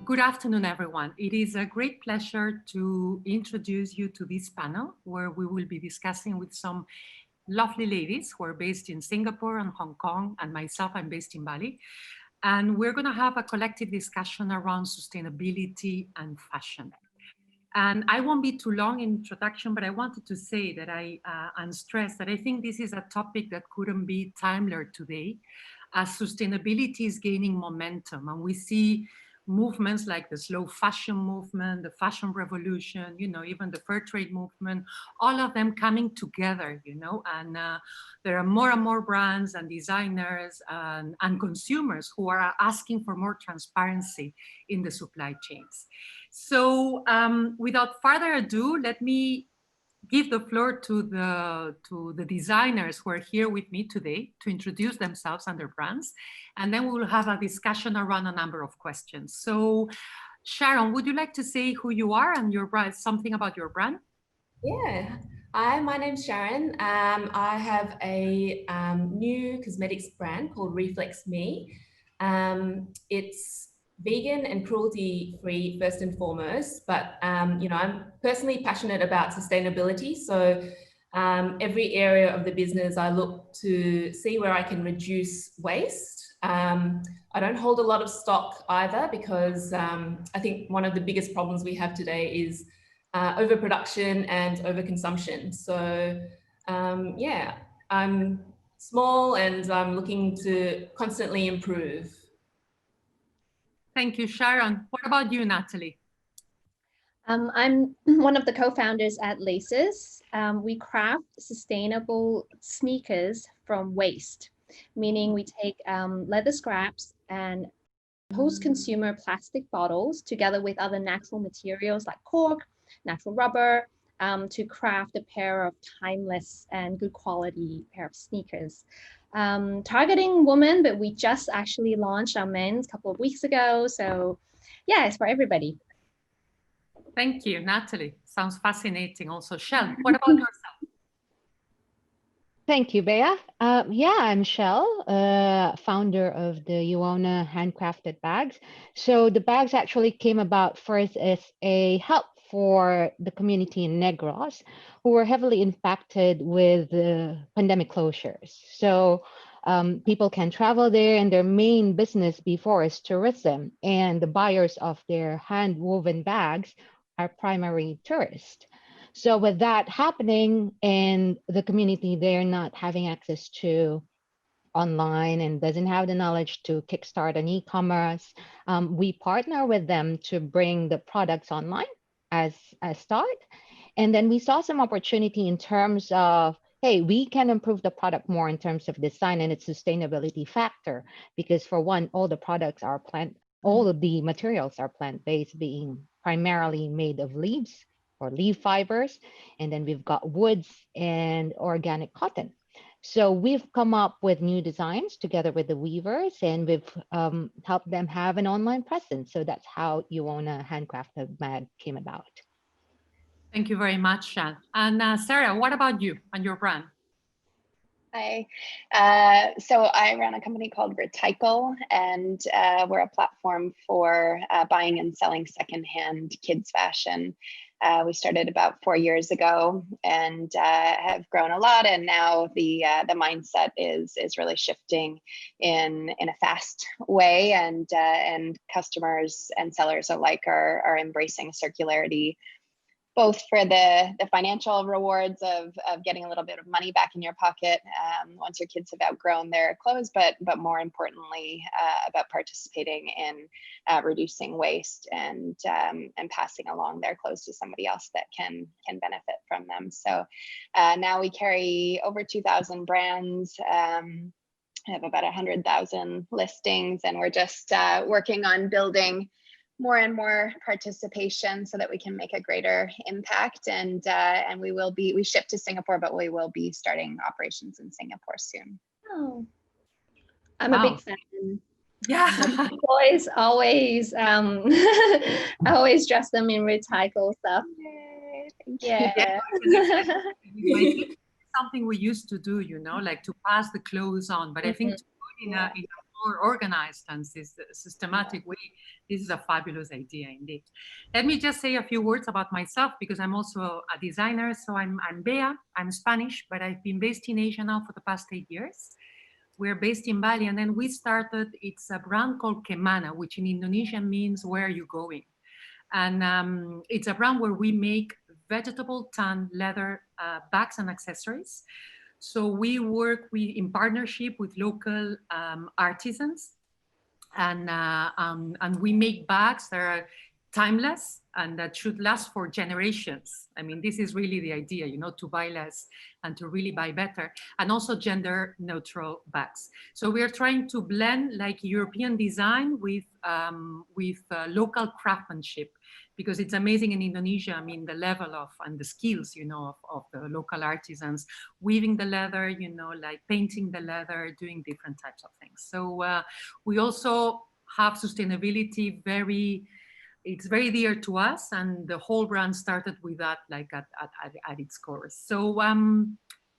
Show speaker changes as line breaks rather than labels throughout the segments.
Good afternoon, everyone. It is a great pleasure to introduce you to this panel where we will be discussing with some lovely ladies who are based in Singapore and Hong Kong, and myself, I'm based in Bali. And we're going to have a collective discussion around sustainability and fashion. And I won't be too long in introduction, but I wanted to say that and stress that I think this is a topic that couldn't be timelier today, as sustainability is gaining momentum, and we see movements like the slow fashion movement, the fashion revolution, even the fair trade movement, all of them coming together, and there are more and more brands and designers and consumers who are asking for more transparency in the supply chains. So without further ado, let me give the floor to the designers who are here with me today to introduce themselves and their brands. And then we will have a discussion around a number of questions. So Sharon, would you like to say who you are and your brand, something about your brand?
Yeah. Hi, my name's Sharon. I have a new cosmetics brand called Reflex Me. It's vegan and cruelty-free first and foremost, but I'm personally passionate about sustainability. So every area of the business, I look to see where I can reduce waste. I don't hold a lot of stock either because I think one of the biggest problems we have today is overproduction and overconsumption. So yeah, I'm small and I'm looking to constantly improve.
Thank you, Sharon. What about you, Natalie?
I'm one of the co-founders at Laces. We craft sustainable sneakers from waste, meaning we take leather scraps and post-consumer plastic bottles together with other natural materials like cork, natural rubber, to craft a pair of timeless and good quality pair of sneakers. Targeting women, but we just actually launched our men's a couple of weeks ago. So yeah, it's for everybody.
Thank you, Natalie. Sounds fascinating. Also, Shell, what about yourself?
Thank you, Bea. Yeah, I'm Shell, founder of the Yuona handcrafted bags. So the bags actually came about first as a help for the community in Negros, who were heavily impacted with the pandemic closures. So people can travel there, and their main business before is tourism, and the buyers of their hand-woven bags are primary tourists. So with that happening and the community there not having access to online and doesn't have the knowledge to kickstart an e-commerce, we partner with them to bring the products online as a start. And then we saw some opportunity in terms of, hey, we can improve the product more in terms of design and its sustainability factor, because for one, all the products are all of the materials are plant-based, being primarily made of leaves or leaf fibers, and then we've got woods and organic cotton. So we've come up with new designs together with the weavers, and we've helped them have an online presence. So that's how Yuona Handcrafted Bag came about.
Thank you very much, Shan. And Sarah, what about you and your brand?
Hi. So I run a company called Retycle, and we're a platform for buying and selling secondhand kids fashion. We started about 4 years ago and have grown a lot. And now the mindset is really shifting in a fast way, and customers and sellers alike are embracing circularity, both for the financial rewards of getting a little bit of money back in your pocket once your kids have outgrown their clothes, but more importantly about participating in reducing waste and passing along their clothes to somebody else that can benefit from them. So now we carry over 2,000 brands. Have about 100,000 listings, and we're just working on building more and more participation so that we can make a greater impact. And we ship to Singapore, but we will be starting operations in Singapore soon.
Oh, I'm a big fan.
Yeah.
Boys always I always dress them in Retycle stuff.
Yeah.
Something we used to do, like to pass the clothes on, but I think to do it in a more organized and systematic way, this is a fabulous idea indeed. Let me just say a few words about myself, because I'm also a designer. So I'm Bea, I'm Spanish, but I've been based in Asia now for the past 8 years. We're based in Bali, and then we started, it's a brand called Kemana, which in Indonesian means where are you going? And it's a brand where we make vegetable tan leather bags and accessories. So we work in partnership with local artisans, and we make bags that are timeless and that should last for generations. I mean, this is really the idea, you know, to buy less and to really buy better, and also gender neutral bags. So we are trying to blend like European design with local craftsmanship, because it's amazing in Indonesia. I mean, the level of and the skills, you know, of the local artisans, weaving the leather, you know, like painting the leather, doing different types of things. So we also have sustainability it's very dear to us, and the whole brand started with that, like at its core. So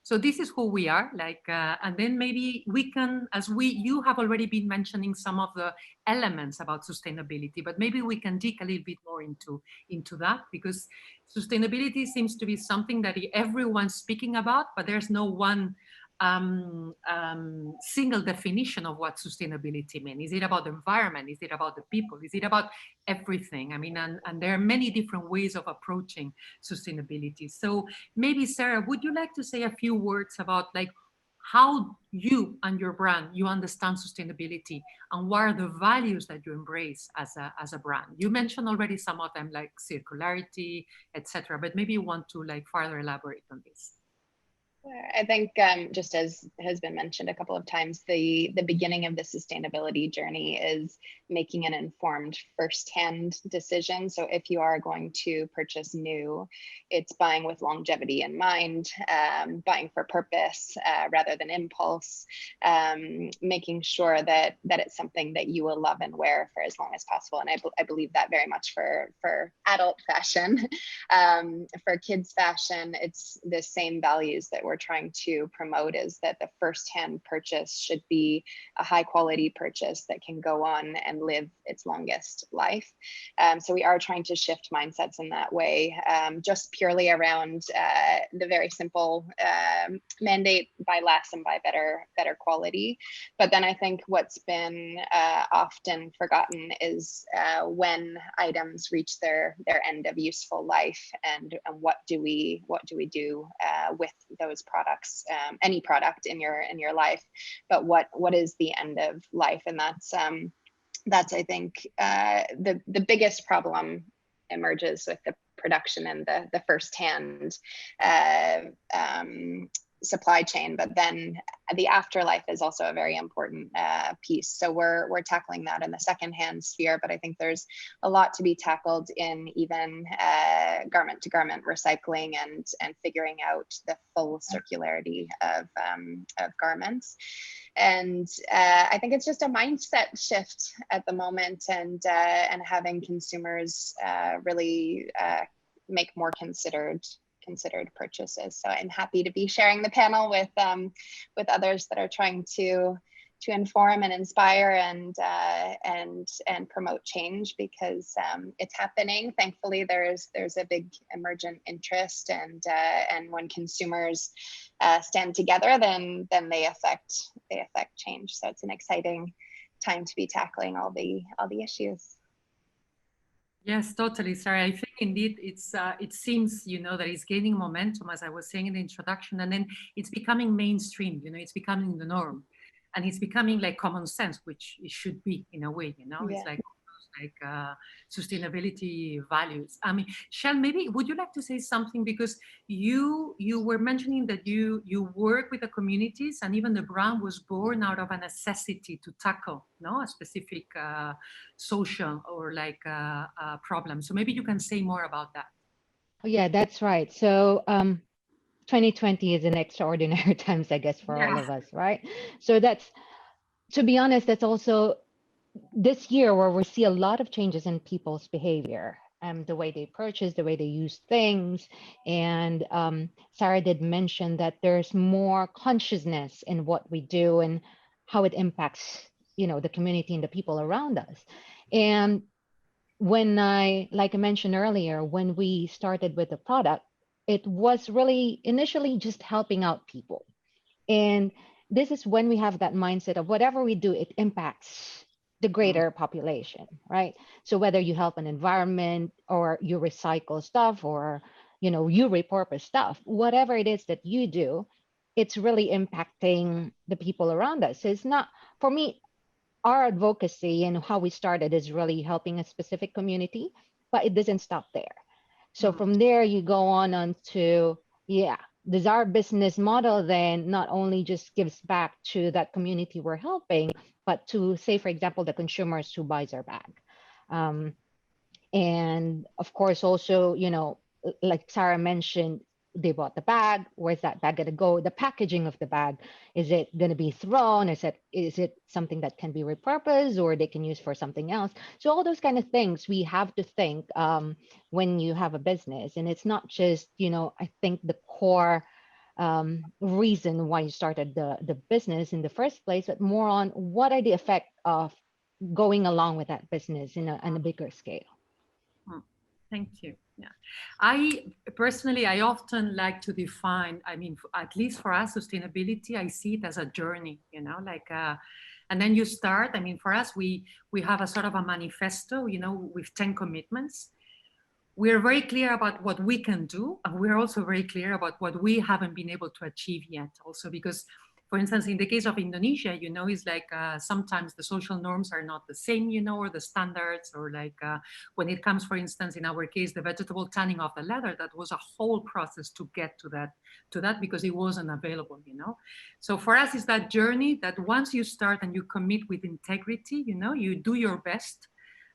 so this is who we are, like, and then maybe we can, you have already been mentioning some of the elements about sustainability, but maybe we can dig a little bit more into that, because sustainability seems to be something that everyone's speaking about, but there's no one single definition of what sustainability means. Is it about the environment? Is it about the people? Is it about everything? I mean, and there are many different ways of approaching sustainability. So maybe Sarah, would you like to say a few words about like how you and your brand, you understand sustainability, and what are the values that you embrace as a brand? You mentioned already some of them, like circularity, etc., but maybe you want to like further elaborate on this.
I think just as has been mentioned a couple of times, the beginning of the sustainability journey is making an informed first-hand decision. So if you are going to purchase new, it's buying with longevity in mind, buying for purpose rather than impulse, making sure that it's something that you will love and wear for as long as possible. And I believe that very much for adult fashion. For kids fashion, it's the same values that we're trying to promote, is that the first-hand purchase should be a high quality purchase that can go on and live its longest life. So we are trying to shift mindsets in that way, just purely around the very simple mandate, buy less and buy better quality. But then I think what's been often forgotten is when items reach their end of useful life, and what do we do with those products, any product in your life, but what is the end of life? And that's I think the biggest problem emerges with the production and the first-hand supply chain, but then the afterlife is also a very important piece. So we're tackling that in the second-hand sphere, but I think there's a lot to be tackled in even garment to garment recycling and figuring out the full circularity of garments. And I think it's just a mindset shift at the moment, and having consumers really make more considered purchases. So I'm happy to be sharing the panel with others that are trying to inform and inspire and promote change, because it's happening. Thankfully, there's a big emergent interest, and when consumers stand together, then they affect change. So it's an exciting time to be tackling all the issues.
Yes, totally, Sarah. I think indeed it seems, you know, that it's gaining momentum, as I was saying in the introduction, and then it's becoming mainstream, you know, it's becoming the norm, and it's becoming like common sense, which it should be in a way, you know. Yeah. It's like sustainability values. I mean, Shell, maybe would you like to say something, because you were mentioning that you work with the communities, and even the brand was born out of a necessity to tackle a specific social or like problem. So maybe you can say more about that.
Oh, yeah, that's right. So 2020 is an extraordinary times, I guess, for all of us, right? So that's, to be honest, that's also this year where we see a lot of changes in people's behavior, the way they purchase, the way they use things. And Sarah did mention that there's more consciousness in what we do and how it impacts the community and the people around us. And like I mentioned earlier, when we started with the product, it was really initially just helping out people. And this is when we have that mindset of whatever we do, it impacts the greater population, right? So whether you help an environment or you recycle stuff or, you repurpose stuff, whatever it is that you do, it's really impacting the people around us. It's not, for me, our advocacy and how we started is really helping a specific community, but it doesn't stop there. So from there, you go on to, does our business model then not only just gives back to that community we're helping, but to, say, for example, the consumers who buys our bag. And of course, also, like Sarah mentioned, they bought the bag. Where's that bag going to go? The packaging of the bag, is it going to be thrown? Is it something that can be repurposed or they can use for something else? So all those kind of things we have to think when you have a business. And it's not just, I think the core reason why you started the business in the first place, but more on what are the effect of going along with that business in a bigger scale.
Thank you. Yeah, I personally, I often like to define, at least for us, sustainability, I see it as a journey, and then you start, for us, we have a sort of a manifesto, with 10 commitments. We're very clear about what we can do, and we're also very clear about what we haven't been able to achieve yet also, because for instance, in the case of Indonesia, it's like sometimes the social norms are not the same, or the standards, or like when it comes, for instance, in our case, the vegetable tanning of the leather, that was a whole process to get to that because it wasn't available, So for us, it's that journey that once you start and you commit with integrity, you do your best.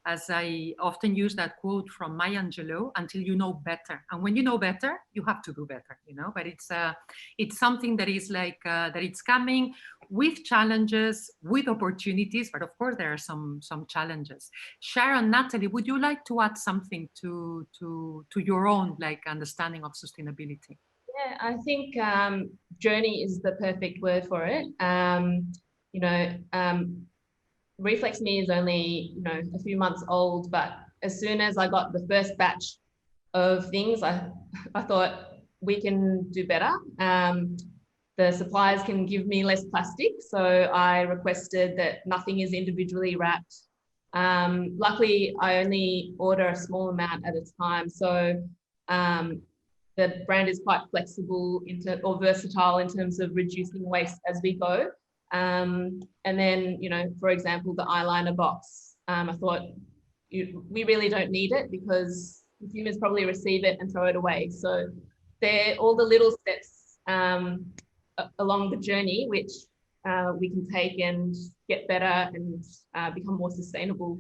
As I often use that quote from Maya Angelou, until you know better. And when you know better, you have to do better, but it's something that is like, that it's coming with challenges, with opportunities, but of course there are some challenges. Sharon, Natalie, would you like to add something to your own understanding of sustainability?
Yeah, I think journey is the perfect word for it. Reflex Me is only, a few months old, but as soon as I got the first batch of things, I thought we can do better. The suppliers can give me less plastic, so I requested that nothing is individually wrapped. Luckily, I only order a small amount at a time, so the brand is quite flexible or versatile in terms of reducing waste as we go. And then, for example, the eyeliner box, I thought we really don't need it because consumers probably receive it and throw it away. So they're all the little steps along the journey, which we can take and get better and become more sustainable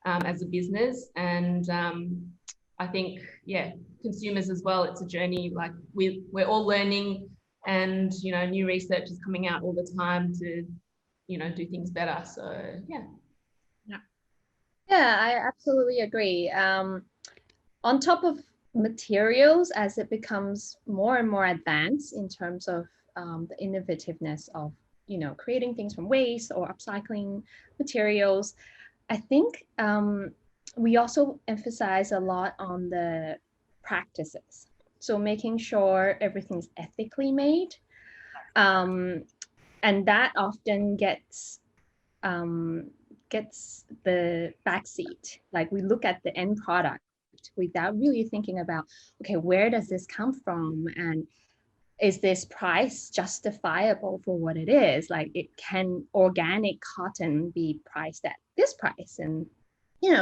as a business. And I think, consumers as well, it's a journey, like we're all learning. And, new research is coming out all the time to, do things better. So, yeah.
Yeah, I absolutely agree. On top of materials, as it becomes more and more advanced in terms of the innovativeness of, creating things from waste or upcycling materials, I think we also emphasize a lot on the practices. So making sure everything's ethically made, and that often gets the backseat. Like we look at the end product without really thinking about, okay, where does this come from, and is this price justifiable for what it is? Like, can organic cotton be priced at this price? And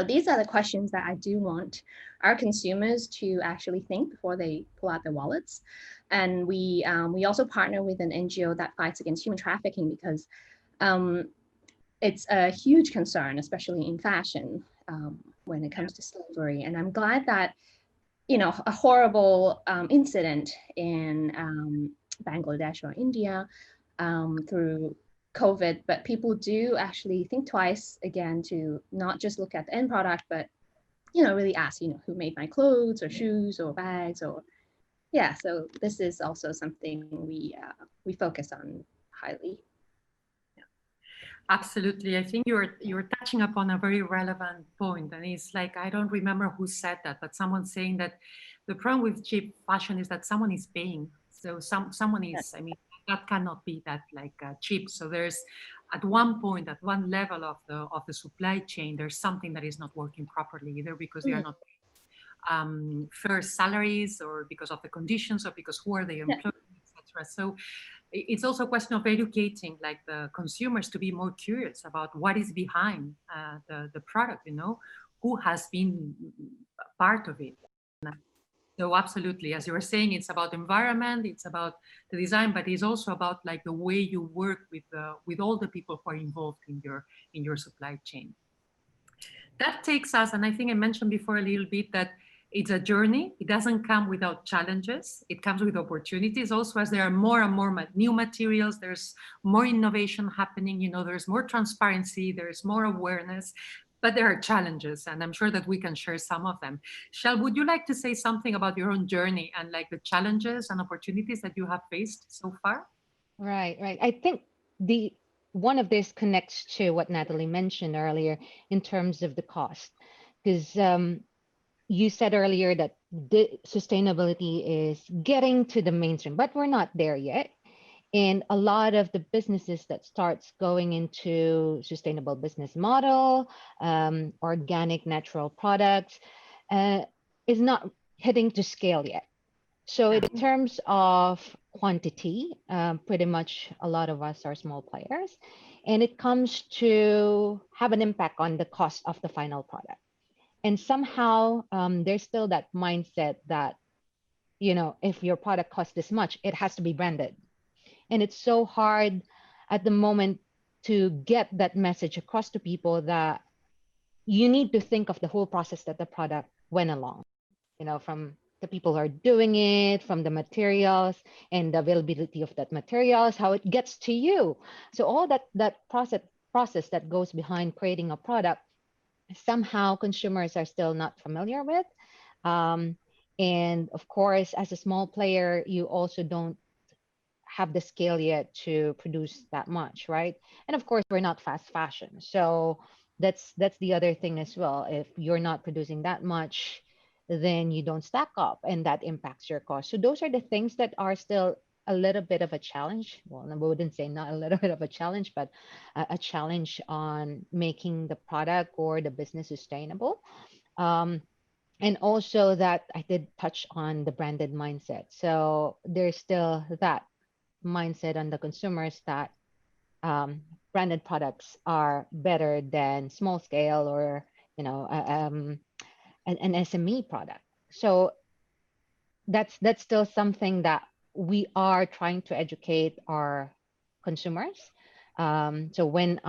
these are the questions that I do want our consumers to actually think before they pull out their wallets. And we also partner with an NGO that fights against human trafficking because it's a huge concern, especially in fashion, when it comes to slavery. And I'm glad that, a horrible incident in Bangladesh or India through COVID, but people do actually think twice again to not just look at the end product, but really ask, who made my clothes or shoes or bags or so this is also something we focus on highly.
Absolutely. I think you're touching upon a very relevant point. And it's like, I don't remember who said that, but someone saying that the problem with cheap fashion is that someone is paying. So someone is, I mean, that cannot be that like cheap. So there's at one point, at one level of the supply chain, there's something that is not working properly, either because they are not fair salaries, or because of the conditions, or because who are they employing, etc. So it's also a question of educating like the consumers to be more curious about what is behind the product, you know, who has been part of it. So absolutely, as you were saying, it's about environment, it's about the design, but it's also about like the way you work with all the people who are involved in your supply chain. That takes us, and I think I mentioned before a little bit that it's a journey. It doesn't come without challenges. It comes with opportunities also, as there are more and more new materials, there's more innovation happening, you know, there's more transparency, there's more awareness, but there are challenges, and I'm sure that we can share some of them. Shell, would you like to say something about your own journey and like the challenges and opportunities that you have faced so far?
Right, right. I think the one of this connects to what Natalie mentioned earlier in terms of the cost, because you said earlier that the sustainability is getting to the mainstream, but we're not there yet. And a lot of the businesses that starts going into sustainable business model, organic natural products, is not hitting to scale yet. So in terms of quantity, pretty much a lot of us are small players, and it comes to have an impact on the cost of the final product. And somehow there's still that mindset that, you know, if your product costs this much, it has to be branded. And it's so hard at the moment to get that message across to people that you need to think of the whole process that the product went along, you know, from the people who are doing it, from the materials and the availability of that materials, how it gets to you. So all that process that goes behind creating a product, somehow consumers are still not familiar with. And of course, as a small player, you also don't have the scale yet to produce that much, right? And of course, we're not fast fashion. So that's the other thing as well. If you're not producing that much, then you don't stack up, and that impacts your cost. So those are the things that are still a little bit of a challenge. Well, I wouldn't say not a little bit of a challenge, but a challenge on making the product or the business sustainable. And also that I did touch on the branded mindset. So there's still that mindset on the consumers that branded products are better than small scale or, you know, an SME product. So that's still something that we are trying to educate our consumers. So when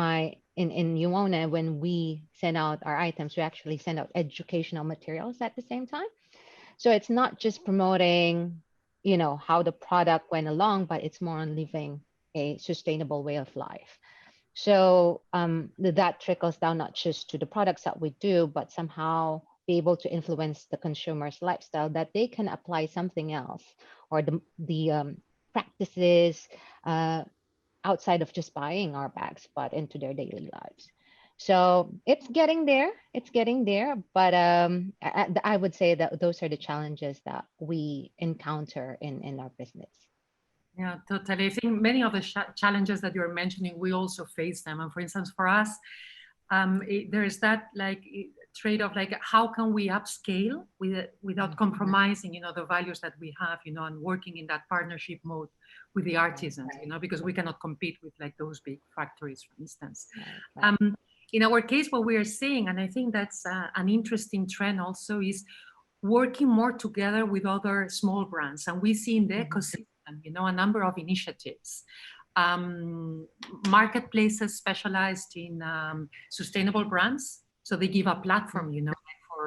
in Yuona, when we send out our items, we actually send out educational materials at the same time. So it's not just promoting, you know, how the product went along, but it's more on living a sustainable way of life. So that trickles down not just to the products that we do, but somehow be able to influence the consumer's lifestyle, that they can apply something else, or the practices outside of just buying our bags, but into their daily lives. So it's getting there. It's getting there. But I would say that those are the challenges that we encounter in our business.
Yeah, totally. I think many of the challenges that you're mentioning, we also face them. And for instance, for us, there's that like trade-off, like how can we upscale without compromising, you know, the values that we have, you know, and working in that partnership mode with the artisans, you know, because we cannot compete with like those big factories, for instance. In our case, what we are seeing, and I think that's an interesting trend also, is working more together with other small brands. And we see in the ecosystem, you know, a number of initiatives. Marketplaces specialized in sustainable brands. So they give a platform, you know,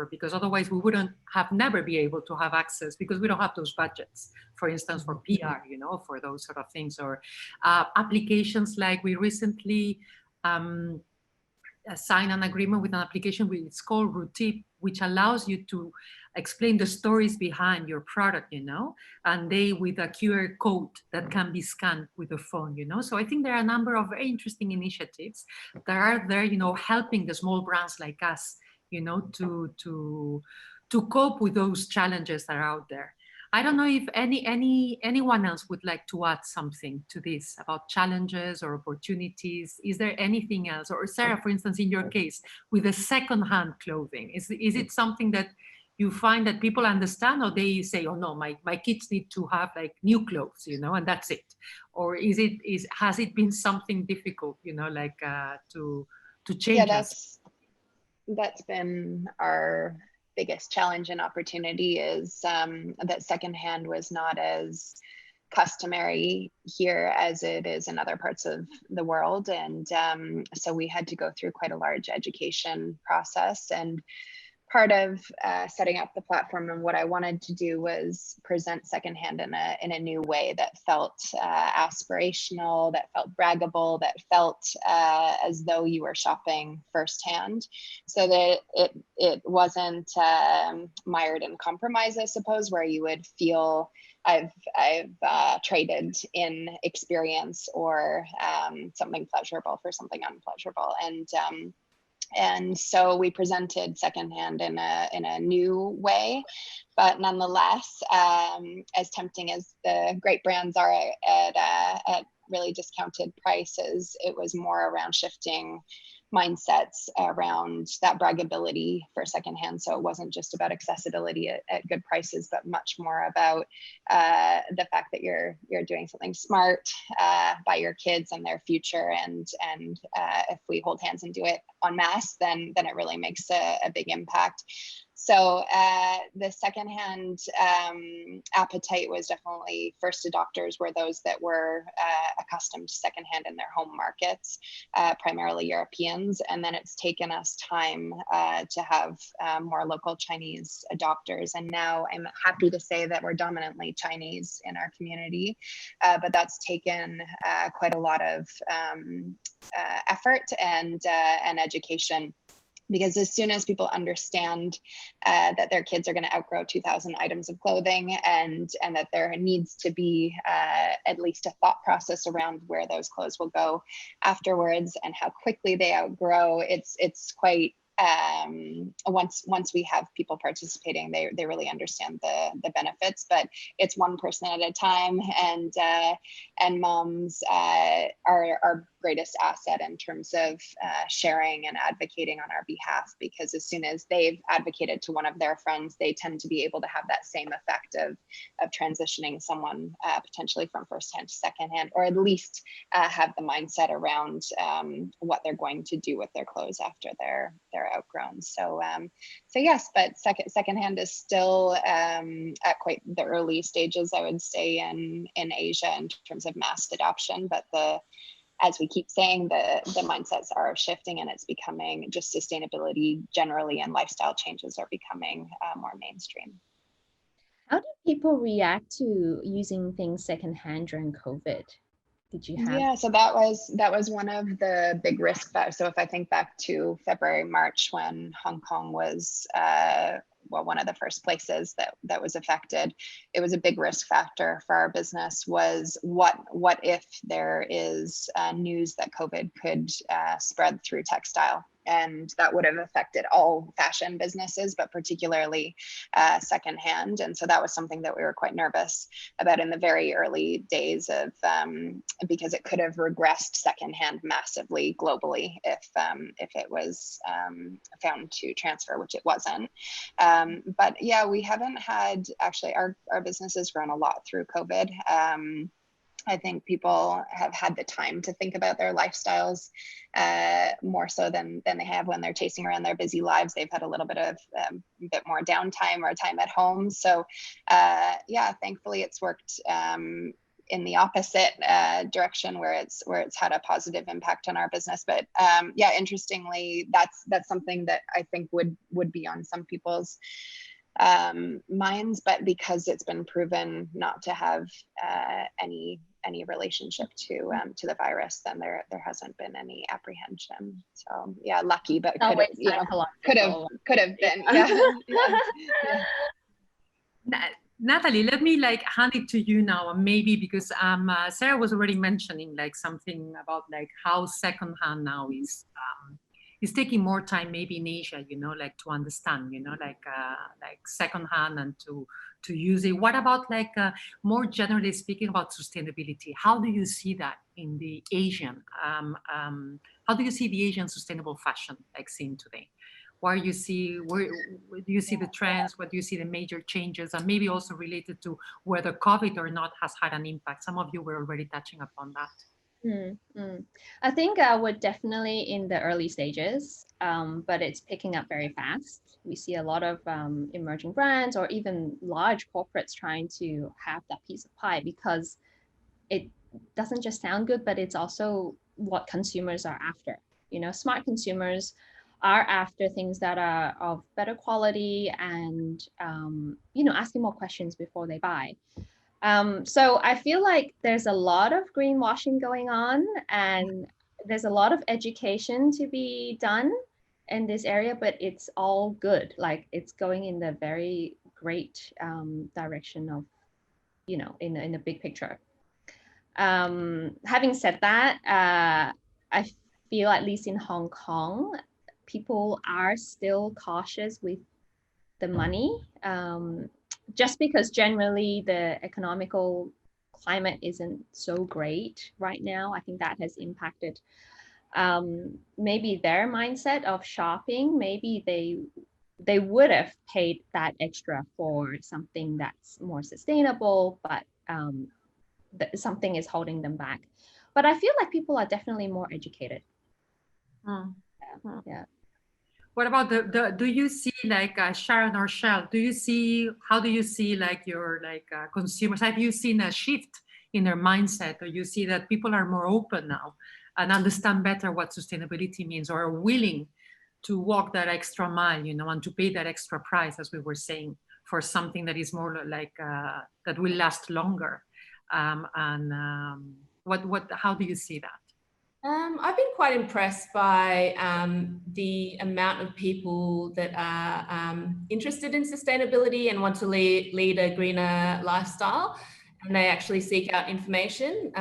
because otherwise we wouldn't have never be able to have access, because we don't have those budgets, for instance, for PR, you know, for those sort of things, or applications like we recently signed an agreement with an application, it's called Rootip, which allows you to explain the stories behind your product, you know, and they with a QR code that can be scanned with a phone, you know. So I think there are a number of very interesting initiatives that are there, you know, helping the small brands like us, you know, to cope with those challenges that are out there. I don't know if anyone else would like to add something to this about challenges or opportunities. Is there anything else? Or Sarah, for instance, in your case, with the second-hand clothing, is it something that you find that people understand, or they say, oh no, my kids need to have like new clothes, you know, and that's it? Or has it been something difficult, you know, like to change
Yeah,
us?
that's been our biggest challenge and opportunity, is that secondhand was not as customary here as it is in other parts of the world. And so we had to go through quite a large education process. And part of setting up the platform and what I wanted to do was present secondhand in a new way that felt aspirational, that felt braggable, that felt as though you were shopping firsthand, so that it wasn't mired in compromise, I suppose, where you would feel I've traded in experience or something pleasurable for something unpleasurable. And so we presented secondhand in a new way, but nonetheless, as tempting as the great brands are at really discounted prices, it was more around shifting mindsets around that braggability for secondhand. So it wasn't just about accessibility at good prices, but much more about the fact that you're doing something smart by your kids and their future. And if we hold hands and do it en masse, then it really makes a big impact. So the secondhand appetite was definitely first adopters were those that were accustomed to secondhand in their home markets, primarily Europeans. And then it's taken us time to have more local Chinese adopters. And now I'm happy to say that we're dominantly Chinese in our community, but that's taken quite a lot of effort and education. Because as soon as people understand that their kids are going to outgrow 2,000 items of clothing, and that there needs to be at least a thought process around where those clothes will go afterwards and how quickly they outgrow, it's quite once we have people participating, they really understand the benefits. But it's one person at a time, and moms are our greatest asset in terms of sharing and advocating on our behalf, because as soon as they've advocated to one of their friends, they tend to be able to have that same effect of transitioning someone potentially from firsthand to secondhand, or at least have the mindset around what they're going to do with their clothes after they're outgrown. So yes, but secondhand is still at quite the early stages, I would say, in Asia in terms of mass adoption. But as we keep saying, the mindsets are shifting, and it's becoming just sustainability generally, and lifestyle changes are becoming more mainstream.
How did people react to using things secondhand during COVID? Did you have?
Yeah, so that was one of the big risk factors. So if I think back to February, March, when Hong Kong was one of the first places that was affected, it was a big risk factor for our business. Was what if there is news that COVID could spread through textile? And that would have affected all fashion businesses, but particularly secondhand. And so that was something that we were quite nervous about in the very early days of, because it could have regressed secondhand massively globally if it was found to transfer, which it wasn't. But yeah, we haven't had, actually, our business has grown a lot through COVID. I think people have had the time to think about their lifestyles more so than they have when they're chasing around their busy lives. They've had a little bit of bit more downtime or time at home. So yeah, thankfully it's worked in the opposite direction, where it's had a positive impact on our business. But yeah, interestingly, that's something that I think would be on some people's minds, but because it's been proven not to have any any relationship to the virus, then there hasn't been any apprehension. So yeah, lucky, but
Always
could have
psychological.
been. Yeah. Yeah.
Natalie, let me like hand it to you now, and maybe because Sarah was already mentioning like something about like how secondhand now is taking more time maybe in Asia, you know, like to understand, you know, like secondhand and to use it. What about like more generally speaking about sustainability? How do you see that in the Asian? How do you see the Asian sustainable fashion like seen today? Where do you see the trends? What do you see the major changes? And maybe also related to whether COVID or not has had an impact. Some of you were already touching upon that.
I think we're definitely in the early stages, but it's picking up very fast. We see a lot of emerging brands or even large corporates trying to have that piece of pie because it doesn't just sound good, but it's also what consumers are after. You know, smart consumers are after things that are of better quality and, you know, asking more questions before they buy. So I feel like there's a lot of greenwashing going on and there's a lot of education to be done in this area, but it's all good. Like it's going in the very great direction of, you know, in the big picture. Having said that, I feel at least in Hong Kong, people are still cautious with the money. Just because generally the economical climate isn't so great right now. I think that has impacted maybe their mindset of shopping. Maybe they would have paid that extra for something that's more sustainable, but something is holding them back. But I feel like people are definitely more educated. Yeah.
What about do you see like Sharon or Shell, how do you see like your consumers? Have you seen a shift in their mindset, or you see that people are more open now and understand better what sustainability means, or are willing to walk that extra mile, you know, and to pay that extra price, as we were saying, for something that is more like that will last longer? How do you see that?
I've been quite impressed by the amount of people that are interested in sustainability and want to lead a greener lifestyle, and they actually seek out information.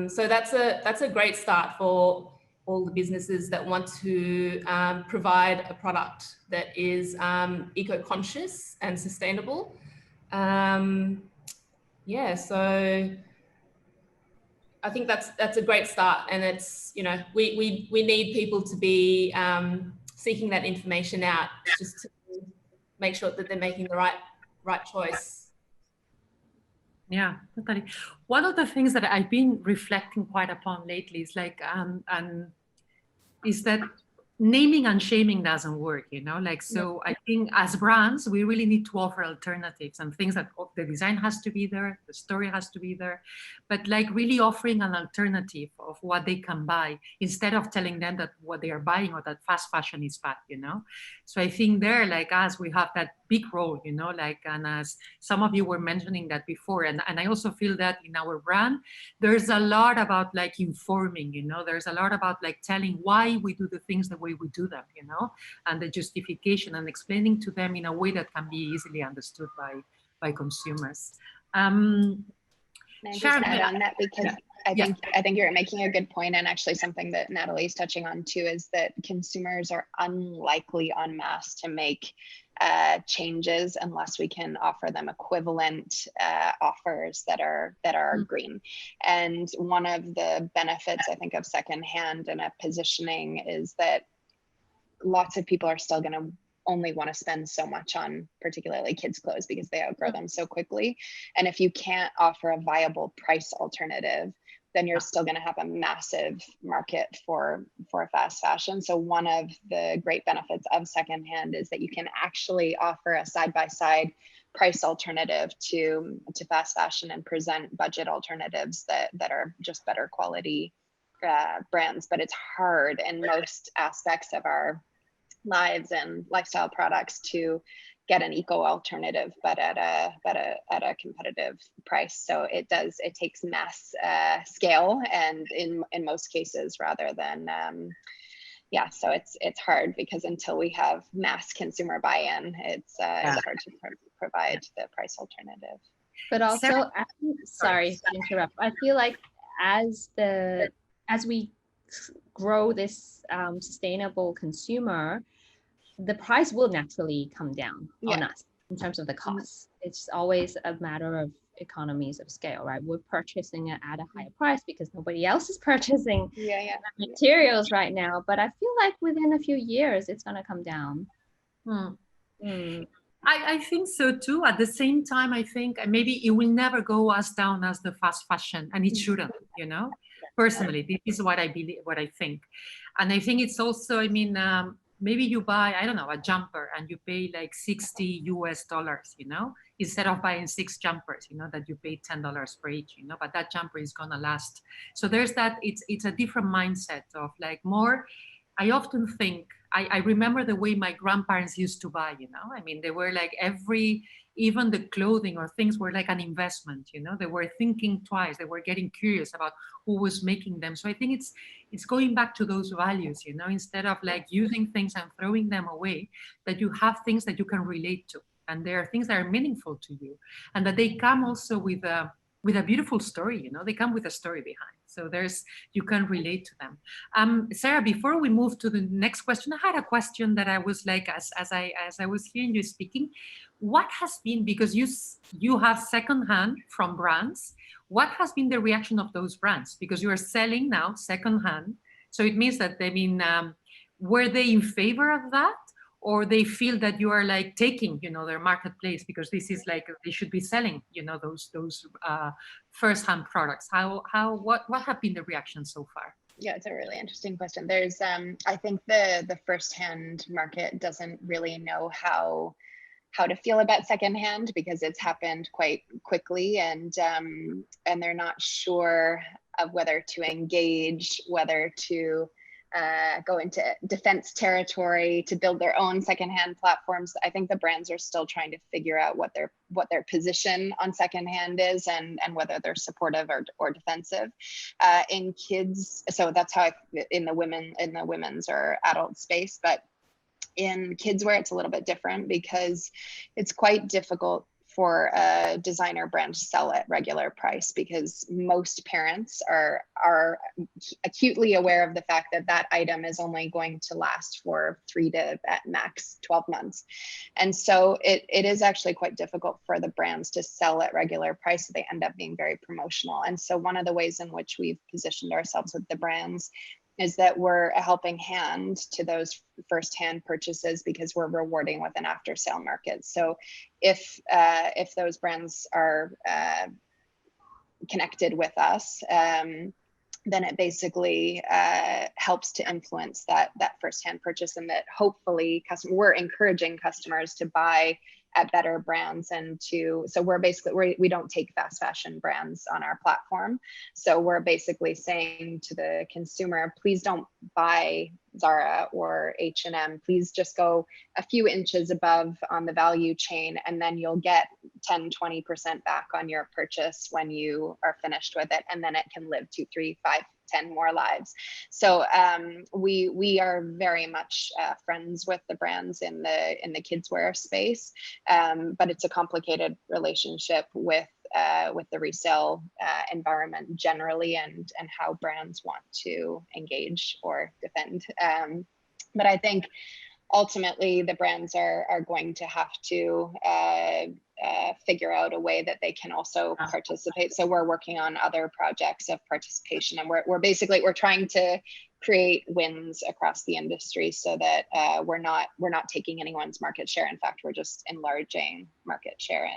So that's a great start for all the businesses that want to provide a product that is eco-conscious and sustainable. Yeah, so I think that's a great start, and it's, you know, we need people to be seeking that information out just to make sure that they're making the right choice.
Yeah, totally. One of the things that I've been reflecting quite upon lately is like is that naming and shaming doesn't work, you know, like, so I think as brands, we really need to offer alternatives and things that the design has to be there, the story has to be there, but like really offering an alternative of what they can buy instead of telling them that what they are buying or that fast fashion is bad, you know? So I think there, like us, we have that big role, you know, like, and as some of you were mentioning that before, and I also feel that in our brand, there's a lot about like informing, you know, there's a lot about like telling why we do the things the way we do them, you know, and the justification, and explaining to them in a way that can be easily understood by consumers.
Can I just
Sharon,
add on that, because
yeah.
I think you're making a good point, and actually something that Natalie's touching on too is that consumers are unlikely en masse to make changes unless we can offer them equivalent offers that are green. And one of the benefits, I think, of secondhand and a positioning is that lots of people are still going to only want to spend so much on particularly kids' clothes because they outgrow them so quickly. And if you can't offer a viable price alternative, then you're still going to have a massive market for fast fashion. So one of the great benefits of secondhand is that you can actually offer a side-by-side price alternative to fast fashion and present budget alternatives that are just better quality brands. But it's hard in most aspects of our lives and lifestyle products to get an eco alternative, but at a competitive price. So it takes mass scale, and in most cases, rather than yeah, so it's hard because until we have mass consumer buy-in, it's hard to provide the price alternative.
But also,
Sarah-
sorry to interrupt. I feel like as we grow this sustainable consumer, the price will naturally come down on us in terms of the cost. It's always a matter of economies of scale, right? We're purchasing it at a higher price because nobody else is purchasing materials right now. But I feel like within a few years, it's going to come down.
I think so too. At the same time, I think maybe it will never go as down as the fast fashion, and it shouldn't, you know. Personally, this is what I believe, what I think. And I think it's also, I mean, maybe you buy, I don't know, a jumper and you pay like $60 US, you know, instead of buying 6 jumpers, you know, that you pay $10 for each, you know, but that jumper is gonna last. So there's that, it's a different mindset of like more, I often think, I remember the way my grandparents used to buy, you know, I mean, they were like even the clothing or things were like an investment, you know, they were thinking twice, they were getting curious about who was making them. So I think it's going back to those values, you know, instead of like using things and throwing them away, that you have things that you can relate to. And there are things that are meaningful to you, and that they come also with a beautiful story, you know, they come with a story behind. So you can relate to them. Sarah, before we move to the next question, I had a question that I was like, as I was hearing you speaking, what has been, because you have secondhand from brands, what has been the reaction of those brands? Because you are selling now secondhand. So it means that, I mean, were they in favor of that? Or they feel that you are like taking, you know, their marketplace, because this is like, they should be selling, you know, those first-hand products. What have been the reactions so far?
Yeah, it's a really interesting question. There's, I think the first-hand market doesn't really know how to feel about secondhand because it's happened quite quickly, and they're not sure of whether to engage, whether to go into defense territory, to build their own secondhand platforms. I think the brands are still trying to figure out what their position on secondhand is, and whether they're supportive or defensive. In kids, so that's how in the women's or adult space, but in kids wear it's a little bit different because it's quite difficult for a designer brand to sell at regular price, because most parents are acutely aware of the fact that that item is only going to last for 3 to at max 12 months. And so it is actually quite difficult for the brands to sell at regular price. So they end up being very promotional. And so one of the ways in which we've positioned ourselves with the brands is that we're a helping hand to those first-hand purchases, because we're rewarding with an after-sale market. So if those brands are connected with us, then it basically helps to influence that first-hand purchase, and that hopefully we're encouraging customers to buy at better brands, and so we don't take fast fashion brands on our platform. So we're basically saying to the consumer, please don't buy Zara or H&M, please just go a few inches above on the value chain, and then you'll get 10-20% back on your purchase when you are finished with it, and then it can live 2, 3, 5, 10 more lives. So we are very much friends with the brands in the kids wear space, but it's a complicated relationship with the resale environment generally, and how brands want to engage or defend. But I think ultimately the brands are going to have to figure out a way that they can also participate. So we're working on other projects of participation, and we're trying to create wins across the industry, so that we're not taking anyone's market share. In fact, we're just enlarging market share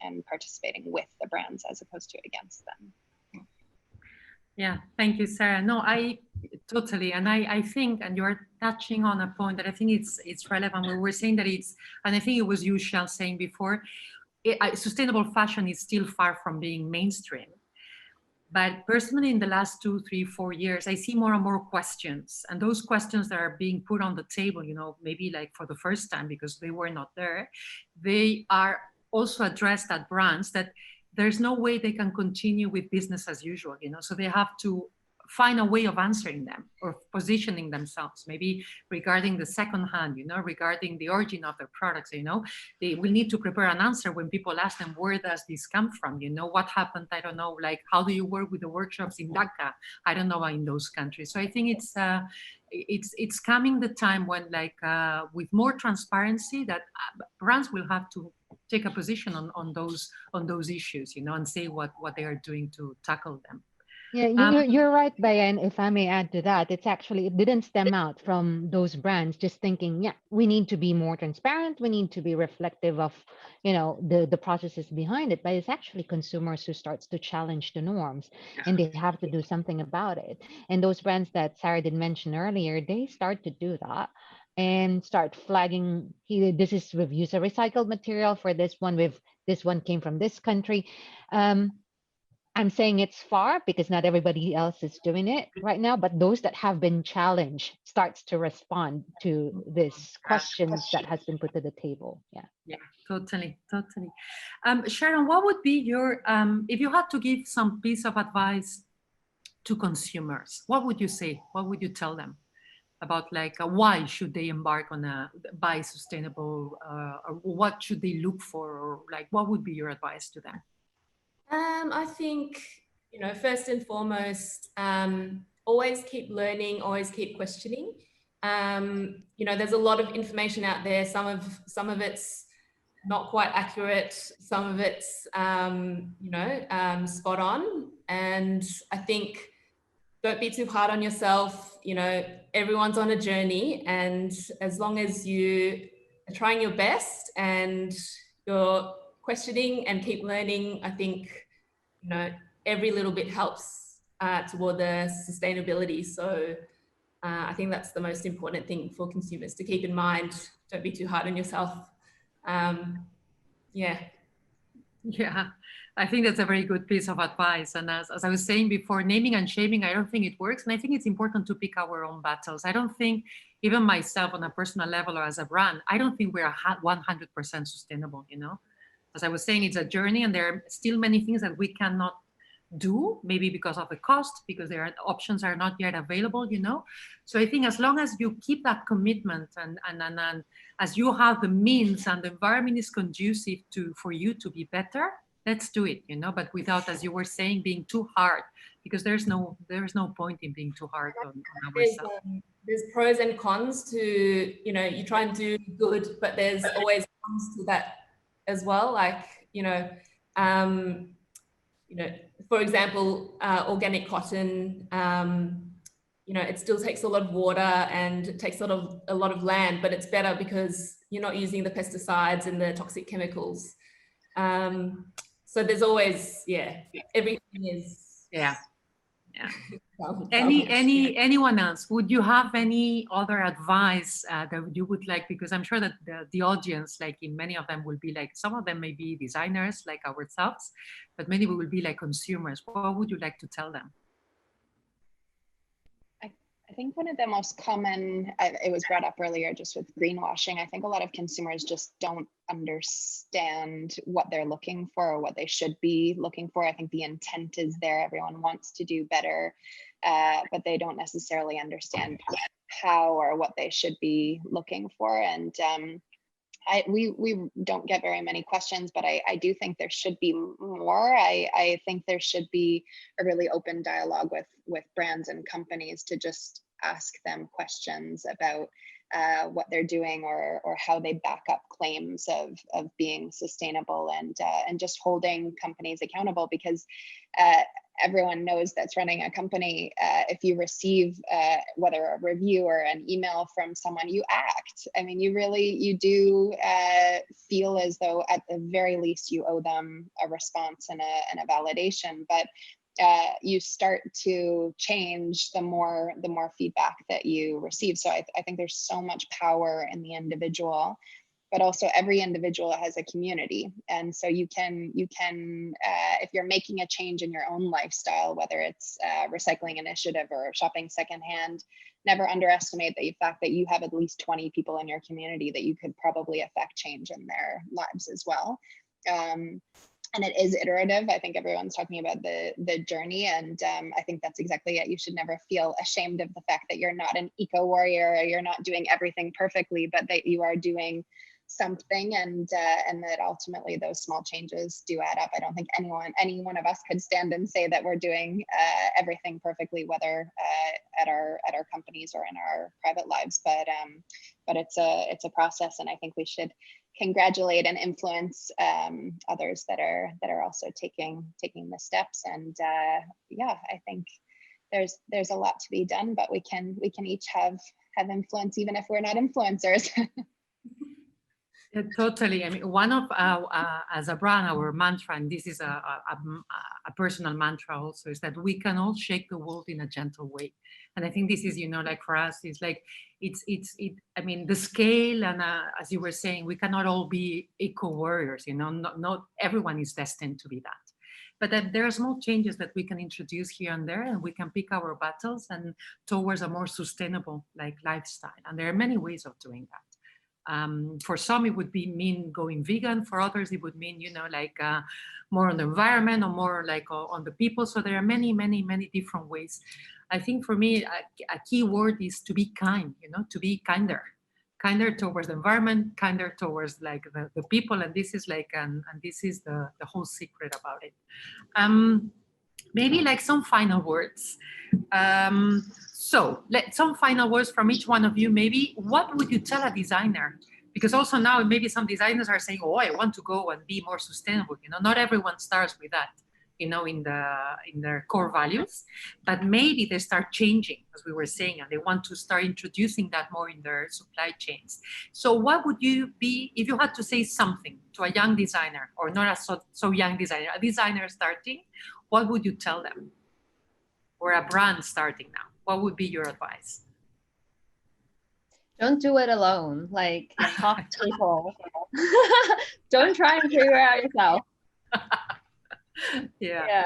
and participating with the brands as opposed to against them.
Yeah, thank you, Sarah. No, I totally, and I think, and you're touching on a point that I think it's relevant. We were saying that and I think it was you, Shell, saying before, sustainable fashion is still far from being mainstream. But personally, in the last 2, 3, 4 years, I see more and more questions. And those questions that are being put on the table, maybe like for the first time because they were not there, they are also addressed at brands that there's no way they can continue with business as usual, so they have to find a way of answering them or positioning themselves, maybe regarding the second hand, regarding the origin of their products, they will need to prepare an answer when people ask them, where does this come from? What happened? I don't know, like, how do you work with the workshops in Dhaka? I don't know, in those countries. So I think it's coming the time when, like, with more transparency, that brands will have to take a position on those issues, and say what they are doing to tackle them.
Yeah, you're right, Bayan. If I may add to that, it didn't stem out from those brands just thinking, yeah, we need to be more transparent, we need to be reflective of, the processes behind it. But it's actually consumers who starts to challenge the norms, and they have to do something about it. And those brands that Sarah did mention earlier, they start to do that and start flagging, this is, we've used a recycled material for this one, this one came from this country. I'm saying it's far because not everybody else is doing it right now, but those that have been challenged starts to respond to these questions that has been put to the table.
Yeah, totally. Sharon, what would be your, if you had to give some piece of advice to consumers, what would you say? What would you tell them about, like, why should they embark on buy sustainable, or what should they look for, or like, what would be your advice to them?
I think, first and foremost, always keep learning, always keep questioning. There's a lot of information out there. Some of it's not quite accurate. Some of it's, spot on. And I think don't be too hard on yourself. Everyone's on a journey, and as long as you are trying your best and you're questioning and keep learning, I think, every little bit helps toward the sustainability. So I think that's the most important thing for consumers to keep in mind. Don't be too hard on yourself. Yeah,
I think that's a very good piece of advice. And as I was saying before, naming and shaming, I don't think it works. And I think it's important to pick our own battles. I don't think, even myself on a personal level or as a brand, I don't think we're 100% sustainable, As I was saying, it's a journey, and there are still many things that we cannot do, maybe because of the cost, because options are not yet available, So I think as long as you keep that commitment, and as you have the means and the environment is conducive for you to be better, let's do it, but without, as you were saying, being too hard, because there's no point in being too hard on ourselves.
There's pros and cons to, you try and do good, but there's always cons to that as well. Like, for example, organic cotton, it still takes a lot of water and it takes a lot of land, but it's better because you're not using the pesticides and the toxic chemicals. So there's always, everything is.
Yeah. Anyone else? Would you have any other advice that you would like? Because I'm sure that the audience, like, in many of them will be like, some of them may be designers like ourselves, but many will be like consumers. What would you like to tell them?
I think one of the most common, it was brought up earlier, just with greenwashing. I think a lot of consumers just don't understand what they're looking for or what they should be looking for. I think the intent is there. Everyone wants to do better, but they don't necessarily understand how or what they should be looking for. And we don't get very many questions, but I do think there should be more. I think there should be a really open dialogue with brands and companies to just ask them questions about what they're doing or how they back up claims of being sustainable, and just holding companies accountable, because everyone knows that's running a company. If you receive whether a review or an email from someone, you act. I mean, you do feel as though at the very least you owe them a response and a validation, but you start to change the more feedback that you receive. So I think there's so much power in the individual. but also every individual has a community. And so you can if you're making a change in your own lifestyle, whether it's a recycling initiative or shopping secondhand, never underestimate the fact that you have at least 20 people in your community that you could probably affect change in their lives as well. And it is iterative. I think everyone's talking about the journey, and I think that's exactly it. You should never feel ashamed of the fact that you're not an eco warrior, or you're not doing everything perfectly, but that you are doing something, and that ultimately those small changes do add up. I don't think any one of us could stand and say that we're doing everything perfectly, whether at our companies or in our private lives. But it's a process, and I think we should congratulate and influence others that are also taking the steps. And yeah, I think there's a lot to be done, but we can each have influence even if we're not influencers.
Yeah, totally. I mean, one of as a brand, our mantra, and this is a personal mantra also, is that we can all shake the world in a gentle way. And I think this is, like for us, it's like, I mean, the scale, and as you were saying, we cannot all be eco warriors, not everyone is destined to be that. But that there are small changes that we can introduce here and there, and we can pick our battles and towards a more sustainable lifestyle. And there are many ways of doing that. For some, it would mean going vegan. For others, it would mean, more on the environment or more on the people. So there are many, many, many different ways. I think for me, a key word is to be kind, to be kinder towards the environment, kinder towards the people. And this is and this is the whole secret about it. Maybe some final words. So some final words from each one of you. Maybe what would you tell a designer? Because also now maybe some designers are saying, oh, I want to go and be more sustainable. Not everyone starts with that, in their core values, but maybe they start changing, as we were saying, and they want to start introducing that more in their supply chains. So what would you be, if you had to say something to a young designer, or not a so young designer, a designer starting, what would you tell them? Or a brand starting now, what would be your advice?
Don't do it alone. Talk to people. Don't try and figure it out yourself.
Yeah.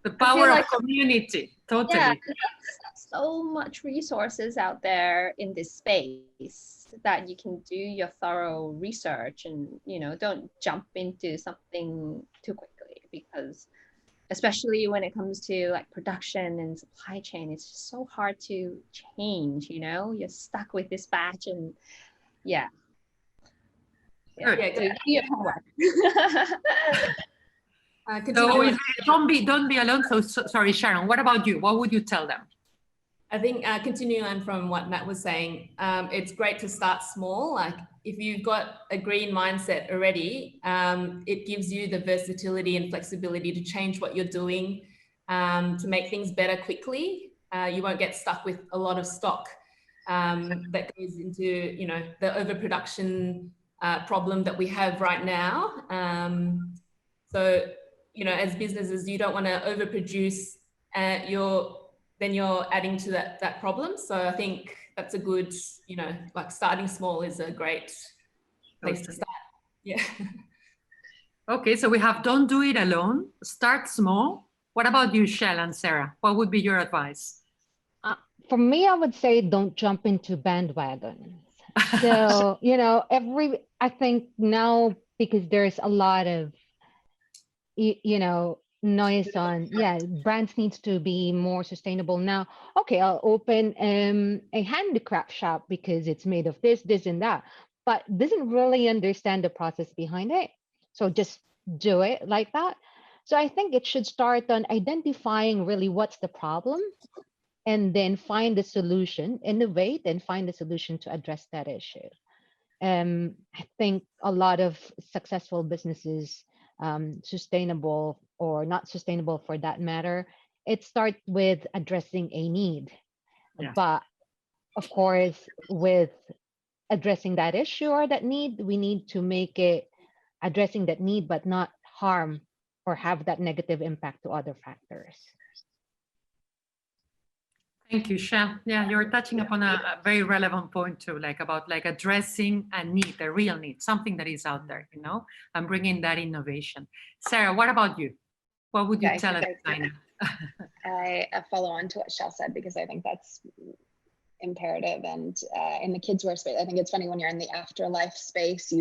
The power of community. Totally.
Yeah, there's so much resources out there in this space that you can do your thorough research, and don't jump into something too quickly, because especially when it comes to production and supply chain, it's just so hard to change. You're stuck with this batch, and yeah. So do your homework.
So don't be alone. So sorry, Sharon, what about you? What would you tell them?
I think continuing on from what Matt was saying, it's great to start small. If you've got a green mindset already, it gives you the versatility and flexibility to change what you're doing, to make things better quickly. You won't get stuck with a lot of stock that goes into, the overproduction problem that we have right now. So, as businesses, you don't want to overproduce. Then you're adding to that problem. So I think that's a good, starting small is a great place to start. Yeah.
Okay, so we have don't do it alone, start small. What about you, Shell and Sarah? What would be your advice?
For me, I would say don't jump into bandwagons. So, I think now, because there's a lot of, noise on, brands needs to be more sustainable now. Okay, I'll open a handicraft shop because it's made of this and that, but doesn't really understand the process behind it. So just do it like that. So I think it should start on identifying really what's the problem, and then find the solution, innovate, and find the solution to address that issue. I think a lot of successful businesses, sustainable or not sustainable for that matter, it starts with addressing a need. Yeah. But of course, with addressing that issue or that need, we need to make it addressing that need, but not harm or have that negative impact to other factors.
Thank you, Shell. Yeah, you're touching upon a very relevant point too, like about like addressing a need, a real need, something that is out there, you know, and bringing that innovation. Sarah, what about you? What would you
Yeah,
tell a
I
designer?
I follow on to what Shell said, because I think that's imperative. And in the kids wear space, I think it's funny, when you're in the afterlife space,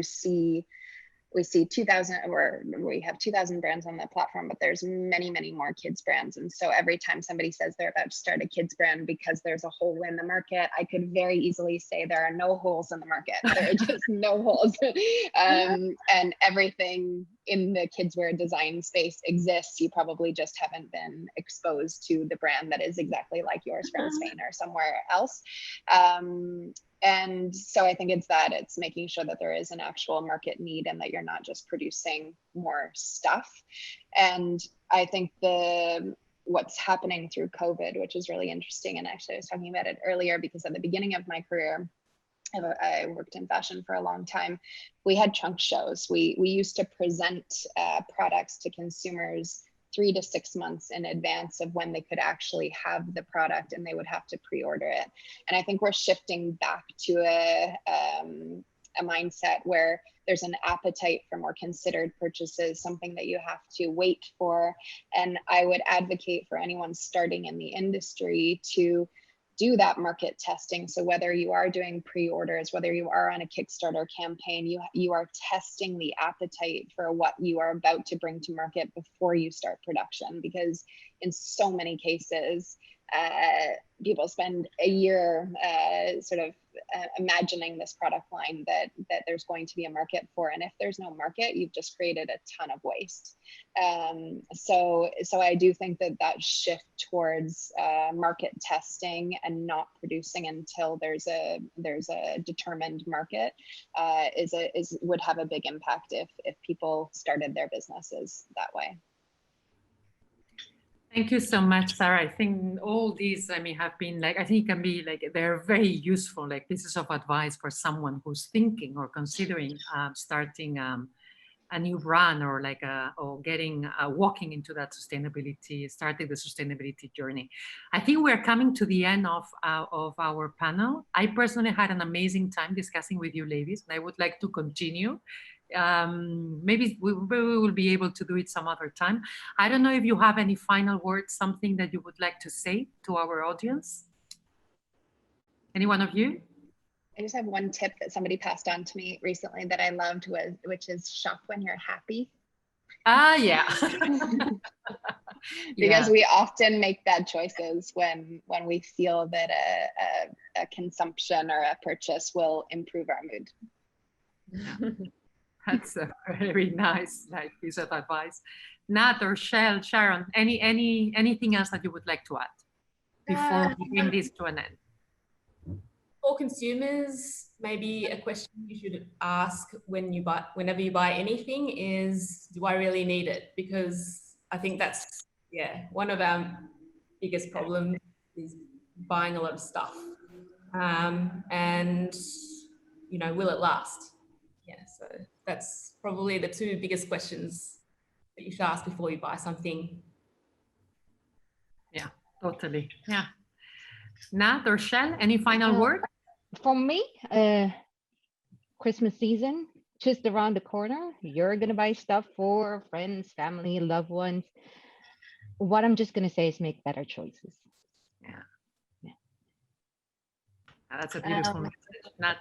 we see 2,000, or we have 2,000 brands on the platform, but there's many, many more kids brands. And so every time somebody says they're about to start a kids brand because there's a hole in the market, I could very easily say there are no holes in the market. There are just no holes. And everything in the kids wear design space exists. You probably just haven't been exposed to the brand that is exactly like yours from Spain or somewhere else. And so I think it's making sure that there is an actual market need and that you're not just producing more stuff. And I think what's happening through COVID, which is really interesting, and actually I was talking about it earlier, because at the beginning of my career, I worked in fashion for a long time. We had trunk shows. We used to present products to consumers 3 to 6 months in advance of when they could actually have the product, and they would have to pre-order it. And I think we're shifting back to a mindset where there's an appetite for more considered purchases, something that you have to wait for. And I would advocate for anyone starting in the industry to do that market testing. So whether you are doing pre-orders, whether you are on a Kickstarter campaign, you are testing the appetite for what you are about to bring to market before you start production. Because in so many cases, people spend a year sort of imagining this product line that there's going to be a market for. And if there's no market, you've just created a ton of waste. So I do think that shift towards market testing and not producing until there's a determined market would have a big impact if people started their businesses that way.
Thank you so much, Sarah. I think all these, have been like, I think can be like, they're very useful, like pieces of advice for someone who's thinking or considering starting a new brand, or like or getting walking into that sustainability, starting the sustainability journey. I think we're coming to the end of our panel. I personally had an amazing time discussing with you ladies, and I would like to continue. Maybe we will be able to do it some other time. I don't know if you have any final words, something that you would like to say to our audience. Any one of you?
I just have one tip that somebody passed on to me recently that I loved, which is shop when you're happy.
Yeah.
Because we often make bad choices when we feel that a consumption or a purchase will improve our mood.
Yeah. That's a very nice piece of advice. Nat or Shell, Sharon, anything else that you would like to add before we bring this to an end?
For consumers, maybe a question you should ask whenever you buy anything is, do I really need it? Because I think that's one of our biggest problems is buying a lot of stuff. And will it last? So that's probably the 2 biggest questions that you should ask before you buy something.
Yeah, totally. Yeah. Nat or Shell, any final word?
For me, Christmas season, just around the corner. You're going to buy stuff for friends, family, loved ones. What I'm just going to say is make better choices.
Yeah. That's a beautiful message. Nat?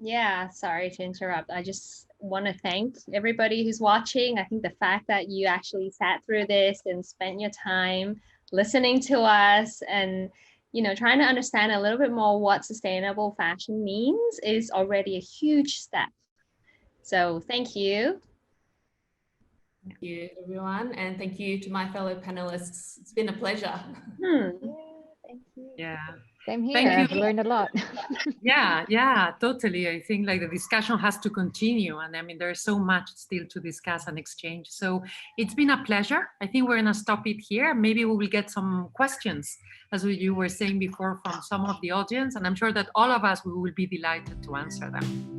Yeah, sorry to interrupt. I just want to thank everybody who's watching. I think the fact that you actually sat through this and spent your time listening to us and trying to understand a little bit more what sustainable fashion means is already a huge step. So thank you.
Thank you, everyone. And thank you to my fellow panelists. It's been a pleasure.
Thank you.
Yeah.
Same here.
Thank you.
I've learned a lot.
Yeah, totally. I think like the discussion has to continue. And there's so much still to discuss and exchange. So it's been a pleasure. I think we're going to stop it here. Maybe we will get some questions, as you were saying before, from some of the audience. And I'm sure that all of us, we will be delighted to answer them.